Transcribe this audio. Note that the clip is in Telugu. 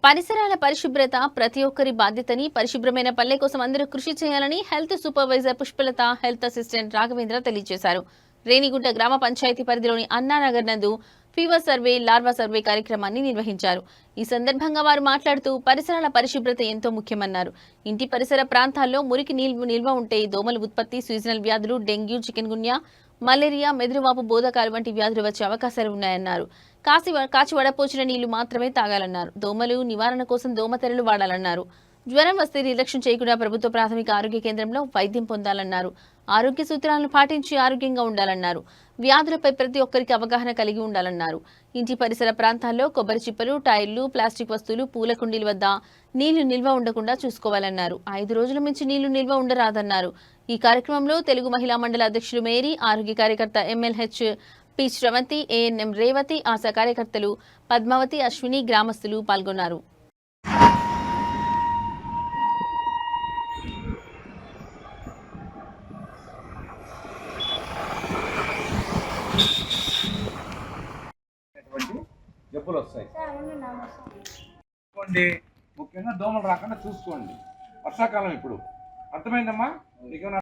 పరిసరాల పరిశుభ్రత ప్రతి ఒక్కరి బాధ్యతని, పరిశుభ్రమైన పల్లె కోసం అందరూ కృషి చేయాలని health supervisor Pushpalatha, health assistant Raghavendra తెలియజేశారు. రేణిగుంట గ్రామ పంచాయతీ పరిధిలోని అన్నానగర్ నందు ఫీవర్ సర్వే, లార్వా సర్వే కార్యక్రమాన్ని నిర్వహించారు. ఈ సందర్భంగా వారు మాట్లాడుతూ పరిసరాల పరిశుభ్రత ఎంతో ముఖ్యమన్నారు. ఇంటి పరిసర ప్రాంతాల్లో మురికి నిల్వ ఉంటే దోమల ఉత్పత్తి, సీజనల్ వ్యాధులు, డెంగ్యూ, చికెన్ గున్యా, మలేరియా, మెదడువాపు, బోధకాలు వంటి వ్యాధులు వచ్చే అవకాశాలు ఉన్నాయన్నారు. కాచి వడపోచిన నీళ్లు మాత్రమే తాగాలన్నారు. దోమలు నివారణ కోసం దోమతెరలు వాడాలన్నారు. జ్వరం వస్తే నిర్లక్ష్యం చేయకుండా ప్రభుత్వ ప్రాథమిక ఆరోగ్య కేంద్రంలో వైద్యం పొందాలన్నారు. ఆరోగ్య సూత్రాలను పాటించి ఆరోగ్యంగా ఉండాలన్నారు. వ్యాధులపై ప్రతి ఒక్కరికి అవగాహన కలిగి ఉండాలన్నారు. ఇంటి పరిసర ప్రాంతాల్లో కొబ్బరి చిప్పలు, టైర్లు, ప్లాస్టిక్ వస్తువులు, పూల కుండీల వద్ద నీళ్లు నిల్వ ఉండకుండా చూసుకోవాలన్నారు. 5 రోజుల మించి నీళ్లు నిల్వ ఉండరాదన్నారు. ఈ కార్యక్రమంలో తెలుగు మహిళా మండల అధ్యక్షులు మేరీ, ఆరోగ్య కార్యకర్త MLH P Sravanthi, ANM Revathi, ASHA కార్యకర్తలు పద్మావతి, అశ్విని, గ్రామస్తులు పాల్గొన్నారు. జబ్బులు వస్తాయి. ముఖ్యంగా దోమలు రాకుండా చూసుకోండి. వర్షాకాలం ఇప్పుడు అర్థమైందమ్మా?